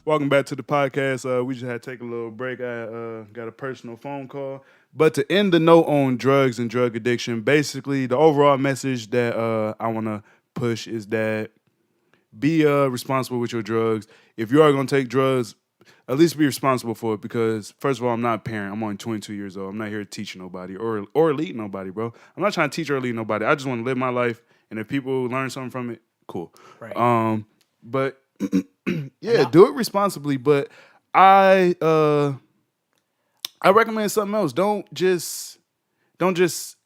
Welcome back to the podcast. We just had to take a little break. I got a personal phone call. But to end the note on drugs and drug addiction, basically the overall message that I want to push is that be responsible with your drugs. If you are going to take drugs, at least be responsible for it because, first of all, I'm not a parent. I'm only 22 years old. I'm not here to teach nobody or lead nobody, bro. I'm not trying to teach or lead nobody. I just want to live my life, and if people learn something from it, cool. Right. But yeah, do it responsibly. But I I recommend something else. Don't just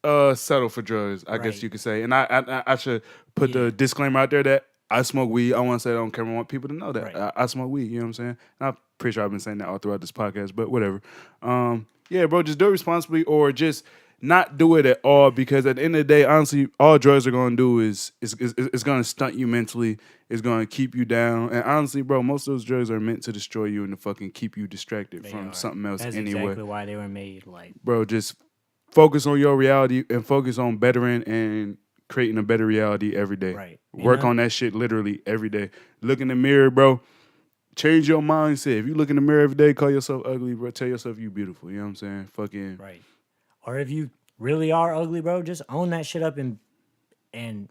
settle for drugs. I guess Right. you could say. And I should put the disclaimer out there that I smoke weed. I want to say that on camera. I want people to know that Right. I smoke weed. You know what I'm saying? And I'm pretty sure I've been saying that all throughout this podcast. But whatever. Yeah, bro. Just do it responsibly, or just not do it at all. Because at the end of the day, honestly, all drugs are going to do is going to stunt you mentally. It's going to keep you down. And honestly, bro, most of those drugs are meant to destroy you and to fucking keep you distracted They from are. something else That's anyway. exactly why they were made. Like, Bro, just focus on your reality and focus on bettering and creating a better reality every day. right. Work on that shit literally every day. Look in the mirror, bro. Change your mindset. If you look in the mirror every day, call yourself ugly, bro. Tell yourself you beautiful. You know what I'm saying? Fucking Right. Or if you really are ugly, bro, just own that shit up and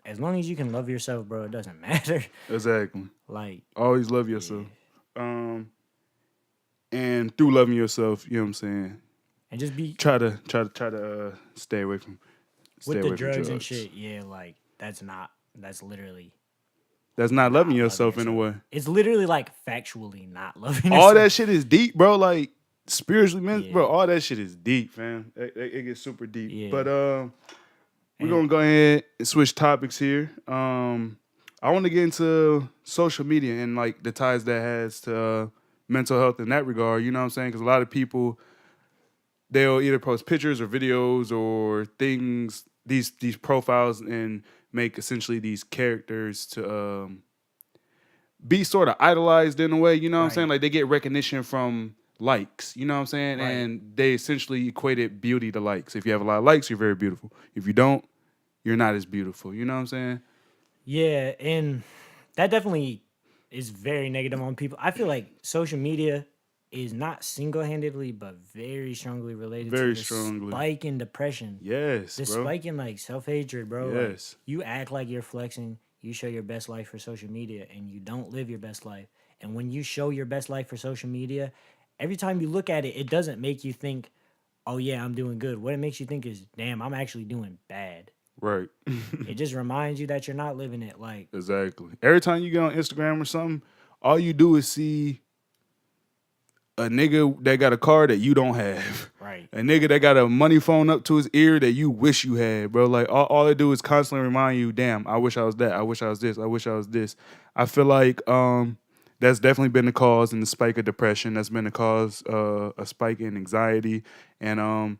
as long as you can love yourself, bro, it doesn't matter. exactly. Like, Always love yourself. And through loving yourself, you know what I'm saying? and just be Try to stay away from with the drugs and shit. Yeah, like that's literally That's not loving not loving yourself in a way. It's literally like factually not loving All yourself. that shit is deep, bro. Like spiritually, man, Yeah. bro. All that shit is deep, fam. It gets super deep. Yeah. But we're gonna go ahead and switch topics here. I want to get into social media and like the ties that has to mental health in that regard. You know what I'm saying? Because a lot of people they'll either post pictures or videos or things, these profiles, and make essentially these characters to be sort of idolized in a way, you know what I'm saying? Right. Like they get recognition from likes, you know what I'm saying? Right. And they essentially equated beauty to likes. If you have a lot of likes, you're very beautiful. If you don't, you're not as beautiful. You know what I'm saying? Yeah, and that definitely is very negative on people. I feel like social media is not single-handedly, but very strongly related Very to the strongly. spike in depression. Yes, The bro. spike in like self-hatred, bro. Like, Yes. you act like you're flexing, you show your best life for social media, and you don't live your best life. And when you show your best life for social media, every time you look at it, it doesn't make you think, oh yeah, I'm doing good. What it makes you think is, damn, I'm actually doing bad. Right. It just reminds you that you're not living it. Like, Exactly. Every time you get on Instagram or something, all you do is see a nigga that got a car that you don't have. right. A nigga that got a money phone up to his ear that you wish you had, bro. Like all they do is constantly remind you, damn, I wish I was that. I wish I was this. I wish I was this. I feel like that's definitely been the cause in the spike of depression. That's been the cause a spike in anxiety and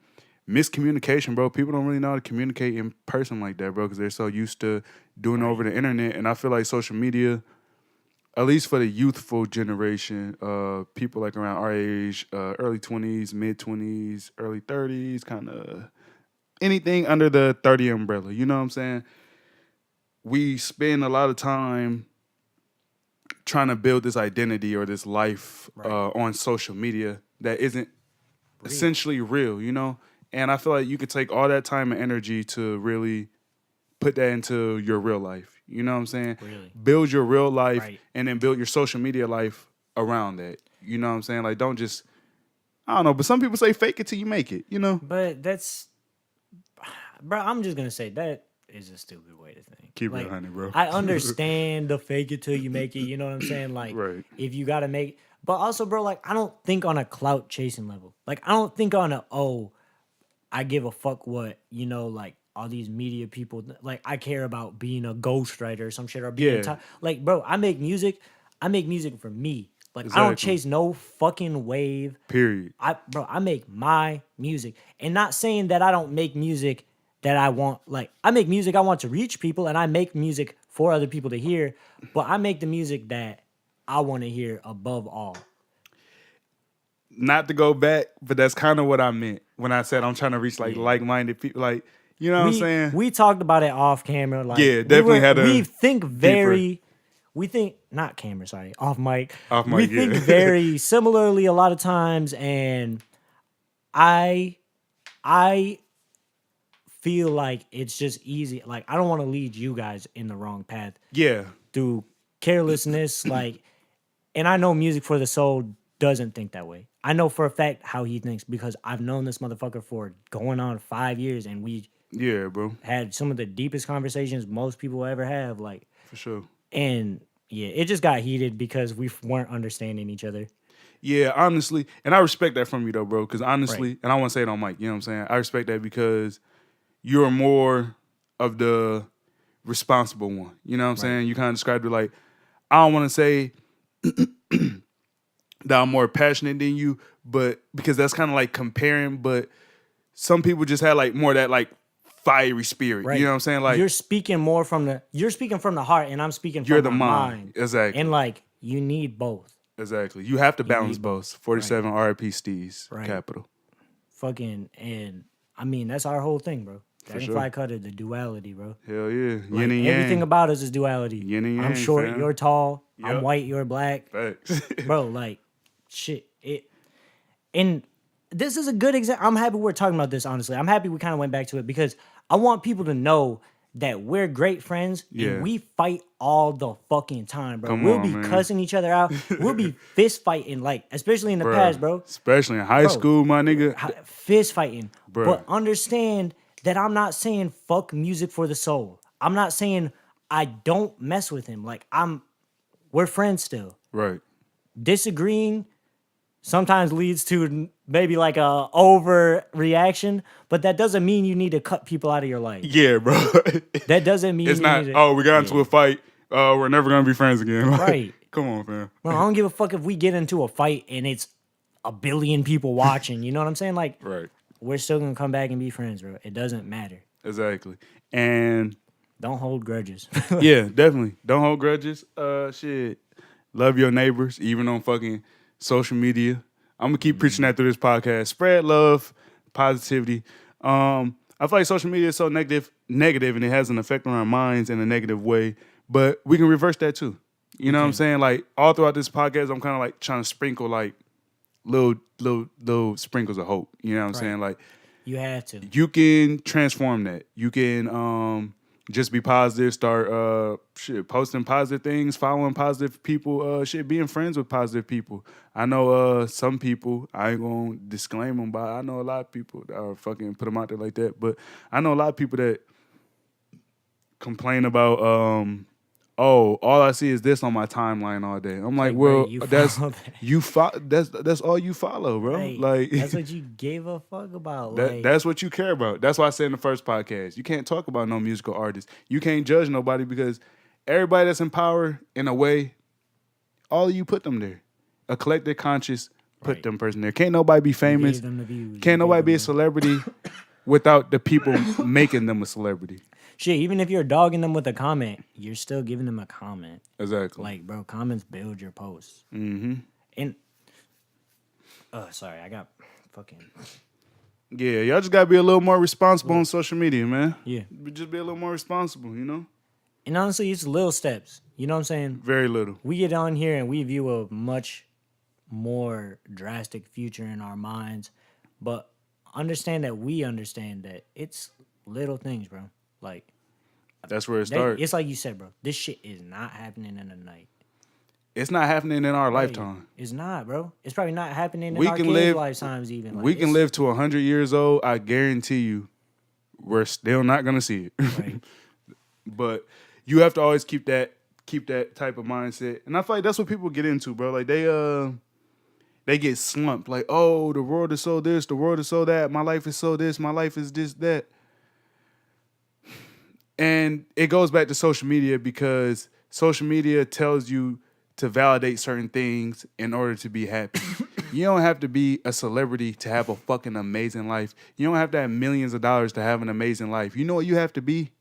miscommunication, bro. People don't really know how to communicate in person like that, bro, because they're so used to doing it over the internet. And I feel like social media, at least for the youthful generation, people like around our age, early 20s, mid 20s, early 30s, kind of anything under the 30 umbrella. You know what I'm saying? We spend a lot of time trying to build this identity or this life on social media that isn't essentially real, you know? And I feel like you could take all that time and energy to really put that into your real life. You know what I'm saying? Really. Build your real life Right. and then build your social media life around that. You know what I'm saying? Like, don't just, I don't know, but some people say fake it till you make it, you know? But that's, bro, I'm just going to say that is a stupid way to think. Keep like, it 100, bro. I understand the fake it till you make it. You know what I'm saying? Like, Right. if you got to make, but also, bro, like, I don't think on a clout chasing level. Like, I don't think on a, oh, I give a fuck what, you know, like, all these media people, like, I care about being a ghostwriter or some shit or being Yeah. like, bro, I make music for me. Like, I don't Exactly. chase no fucking wave. Period. I make my music. And not saying that I don't make music that I want, like, I make music I want to reach people and I make music for other people to hear, but I make the music that I want to hear above all. Not to go back, but that's kind of what I meant when I said I'm trying to reach like-minded people. Like, you know what I'm saying? We talked about it off camera. Like, Yeah, definitely had a we think very, we think not camera, sorry, off mic. Off We mic, think yeah. very similarly a lot of times, and I I feel like it's just easy. Like I don't want to lead you guys in the wrong path Yeah. through carelessness. Like, and I know Music for the Soul doesn't think that way. I know for a fact how he thinks because I've known this motherfucker for going on 5 years, and we Yeah, bro. had some of the deepest conversations most people ever have. Like, For sure. and yeah, it just got heated because we weren't understanding each other. Yeah, honestly, and I respect that from you though, bro. Because Right. honestly, and I want to say it on mic. You know what I'm saying? I respect that because you're more of the responsible one. You know what I'm Right. saying? You kind of described it like I don't want to say that I'm more passionate than you, but because that's kind of like comparing. But some people just had like more of that like fiery spirit. Right. You know what I'm saying? Like you're speaking from the heart, and I'm speaking you're from the my mind. mind. Exactly. And like you need both. Exactly. You have to You balance need both. both. 47 RIP Steez Right. Capital. Fucking, and I mean that's our whole thing, bro. For Dragonfly sure. got it, the duality, bro. Hell yeah. Like Yin and everything yang. about us is duality. Yin and I'm yang, short, fam. you're tall. I'm Yep. white, you're black. Facts. Bro, like shit. And this is a good example. I'm happy we're talking about this, honestly. I'm happy we kind of went back to it because I want people to know that we're great friends Yeah. and we fight all the fucking time, bro. Come We'll on, be man. cussing each other out. We'll be fist fighting, like, especially in the Bruh. past, bro. Especially in high Bro, school, my nigga. Fist fighting. Bruh. But understand that I'm not saying fuck Music for the Soul. I'm not saying I don't mess with him. Like we're friends still. Right. Disagreeing sometimes leads to maybe like a overreaction, but that doesn't mean you need to cut people out of your life. Yeah, bro. That doesn't mean It's you not, need to, oh, we got into Yeah. a fight. We're never going to be friends again. Like, Right. Come on, fam. Bro, I don't give a fuck if we get into a fight and it's a billion people watching. You know what I'm saying? Like, Right. we're still gonna come back and be friends, bro. It doesn't matter. Exactly. And Don't hold grudges. yeah, definitely. Don't hold grudges. Shit. Love your neighbors, even on fucking social media. I'm gonna keep preaching that through this podcast. Spread love, positivity. I feel like social media is so negative, and it has an effect on our minds in a negative way. But we can reverse that too. You know what I'm saying? Like all throughout this podcast, I'm kind of like trying to sprinkle like little sprinkles of hope. You know what I'm saying? Like You have to. you can transform that. You can just be positive, start posting positive things, following positive people, being friends with positive people. I know some people, I ain't gonna disclaim them, but I know a lot of people that are fucking put them out there like that. But I know a lot of people that complain about oh, all I see is this on my timeline all day. I'm like, Like, well, bro, you that's follow that. that's all you follow, bro. Right. Like That's what you gave a fuck about. Like, that's what you care about. That's why I said in the first podcast, you can't talk about no musical artist. You can't judge nobody because everybody that's in power, in a way, all of you put them there. A collective conscious put Right. them person there. Can't nobody be you famous. gave them the views. You Can't nobody gave be a them celebrity without the people making them a celebrity. Shit, even if you're dogging them with a comment, you're still giving them a comment. Exactly. Like, bro, comments build your posts. Mm-hmm. And sorry, I got fucking Yeah, y'all just gotta be a little more responsible on social media, man. yeah. Just be a little more responsible, you know? And honestly, it's little steps. You know what I'm saying? Very little. We get on here and we view a much more drastic future in our minds, but understand that it's little things, bro. Like That's where it starts. it's like you said, bro. This shit is not happening in a night. It's not happening in our Right. lifetime. It's not, bro. It's probably not happening in We our can kids' live- lifetimes even. Like, We can it's- live to 100 years old. I guarantee you, we're still not gonna see it. Right. But you have to always keep that type of mindset. And I feel like that's what people get into, bro. Like they get slumped. Like, oh, the world is so this, the world is so that. My life is so this, my life is this, that. And it goes back to social media because social media tells you to validate certain things in order to be happy. You don't have to be a celebrity to have a fucking amazing life. You don't have to have millions of dollars to have an amazing life. You know what you have to be?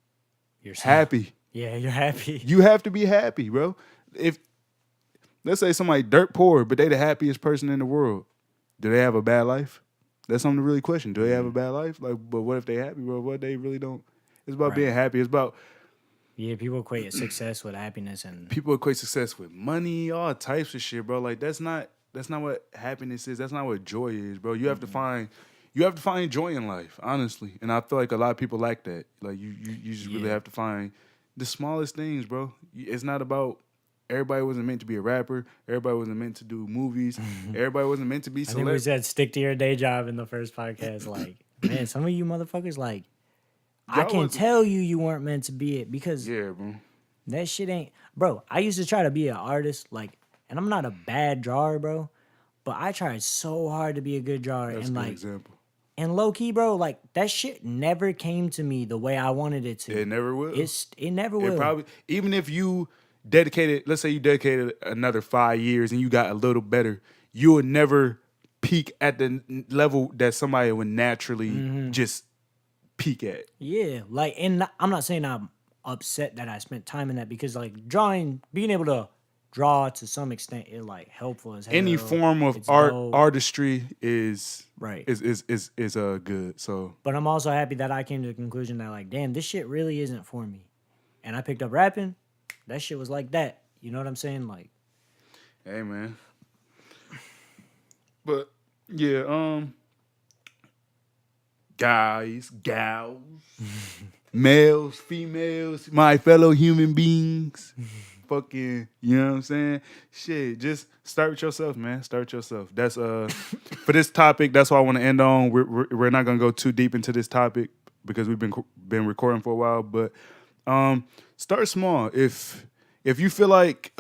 Yourself. Happy. Yeah, you're happy. You have to be happy, bro. If let's say somebody dirt poor, but they the happiest person in the world, do they have a bad life? That's something to really question. Do they have a bad life? Like, but what if they happy, bro? What if they really don't? It's about Right. being happy. It's about Yeah, people equate success with happiness, and People equate success with money, all types of shit, bro. Like that's not what happiness is. That's not what joy is, bro. You have to find joy in life, honestly. And I feel like a lot of people lack that. Like you just really yeah. have to find the smallest things, bro. It's not about everybody wasn't meant to be a rapper. Everybody wasn't meant to do movies. Everybody wasn't meant to be I think we celeb. said stick to your day job in the first podcast. Like, man, some of you motherfuckers, like, I Y'all can was tell you weren't meant to be it because yeah, bro. that shit ain't, bro. I used to try to be an artist, like, and I'm not a bad drawer, bro. But I tried so hard to be a good drawer, That's a and good like, example. and low key, bro, like that shit never came to me the way I wanted it to. It never will. It never It will. probably even if you dedicated, let's say you dedicated another 5 years and you got a little better, you would never peak at the level that somebody would naturally just peak at. Yeah, like, and I'm not saying I'm upset that I spent time in that because like drawing, being able to draw to some extent is like helpful as Any hell. form of It's art dope, artistry is right? good. So But I'm also happy that I came to the conclusion that like, damn, this shit really isn't for me, and I picked up rapping. That shit was like that. You know what I'm saying? Like, hey man. But yeah, guys, gals, males, females, my fellow human beings. Fucking, you know what I'm saying? Shit, just start with yourself, man. Start with yourself. That's for this topic. That's what I want to end on. We're not gonna go too deep into this topic because we've been recording for a while. But start small. If you feel like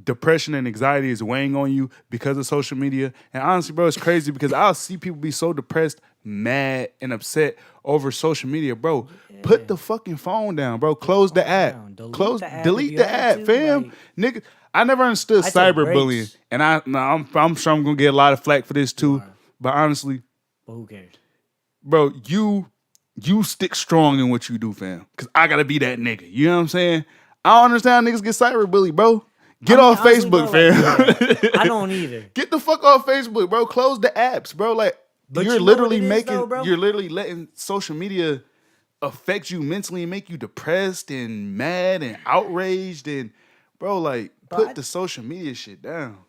depression and anxiety is weighing on you because of social media, and honestly, bro, it's crazy because I'll see people be so depressed, mad, and upset over social media, bro. Put the fucking phone down, bro. Close the app. down. Delete Close, the app if delete you the have app, to, fam. like- Nigga, I never understood I take cyberbullying, breaks. and I'm sure I'm gonna get a lot of flack for this too. are. But honestly, But who cares? bro, you stick strong in what you do, fam. Cause I gotta be that nigga. You know what I'm saying? I don't understand how niggas get cyberbullied, bro. Get I mean, off honestly, Facebook, bro, like, fam. yeah, I don't either. Get the fuck off Facebook, bro. Close the apps, bro. Like But you're you know what literally it is, though, bro? you're literally letting social media affect you mentally and make you depressed and mad and outraged and bro, like put the social media shit down.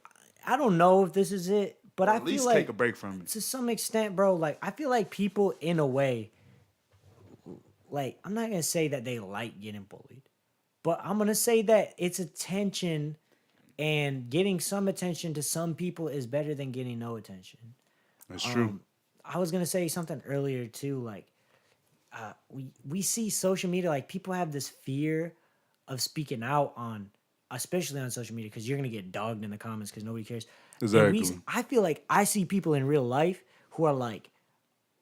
I don't know if this is it, but Or I at feel least like take a break from it. to some extent, bro, like I feel like people in a way, like I'm not gonna say that they like getting bullied, but I'm gonna say that it's attention and getting some attention to some people is better than getting no attention. That's true. I was gonna say something earlier too, like we see social media, like people have this fear of speaking out on, especially on social media, because you're gonna get dogged in the comments because nobody cares. And Exactly. I feel like I see people in real life who are like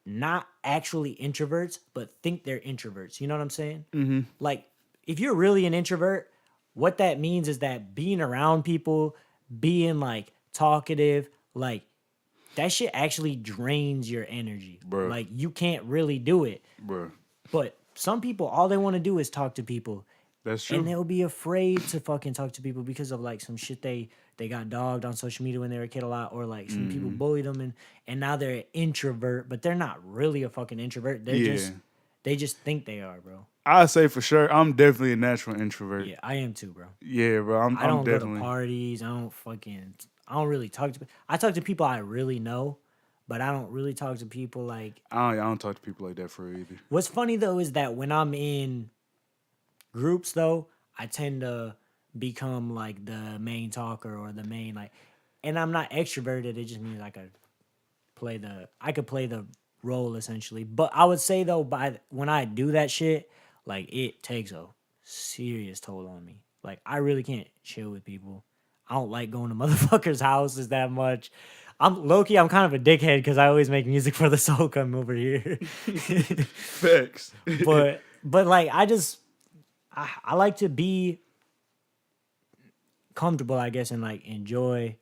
not actually introverts, but think they're introverts. You know what I'm saying? Mm-hmm. Like if you're really an introvert, what that means is that being around people, being like talkative, like that shit actually drains your energy. Bruh. Like you can't really do it. Bro. But some people, all they want to do is talk to people. That's true. And they'll be afraid to fucking talk to people because of like some shit they got dogged on social media when they were a kid a lot, or like some people bullied them and now they're an introvert, but they're not really a fucking introvert. They just think they are, bro. I say for sure, I'm definitely a natural introvert. Yeah, I am too, bro. Yeah, bro. I don't go definitely to parties. I don't really talk to. I talk to people I really know, but I don't really talk to people like. I don't talk to people like that for real either. What's funny though is that when I'm in groups though, I tend to become like the main talker or the main like, and I'm not extroverted. It just means I could play the role essentially. But I would say though, when I do that shit, like it takes a serious toll on me. Like I really can't chill with people. I don't like going to motherfuckers' houses that much. I'm low-key, I'm kind of a dickhead because I always make music for the soul come over here. Facts. but like I like to be comfortable, I guess, and like enjoy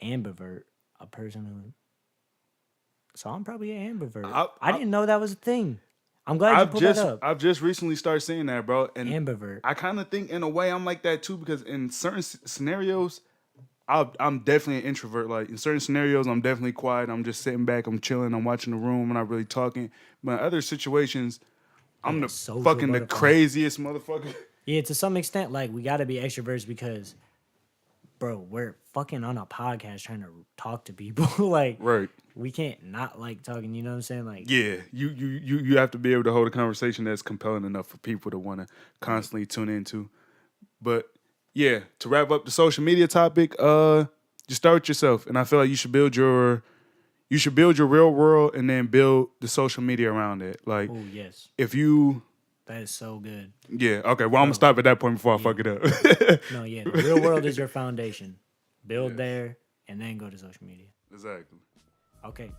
ambivert, a person who. So I'm probably an ambivert. I didn't know that was a thing. I'm glad you put that up. I've just recently started saying that, bro. And Ambivert. I kind of think in a way I'm like that too because in certain scenarios, I'm definitely an introvert. Like in certain scenarios, I'm definitely quiet. I'm just sitting back. I'm chilling. I'm watching the room. I'm not really talking. But in other situations, I'm the social fucking the butterfly. craziest motherfucker. Yeah, to some extent, like we got to be extroverts because, bro, we're fucking on a podcast trying to talk to people. Like, Right. we can't not like talking. You know what I'm saying? Like, Yeah, you have to be able to hold a conversation that's compelling enough for people to want to constantly tune into. But yeah, to wrap up the social media topic, just start with yourself, and I feel like you should build your real world and then build the social media around it. Like oh yes, if you, that is so good. yeah, okay, well I'm gonna Bro, stop at that point before I yeah. fuck it up. No, yeah, the real world is your foundation. Build Yes. there and then go to social media. Exactly. Okay.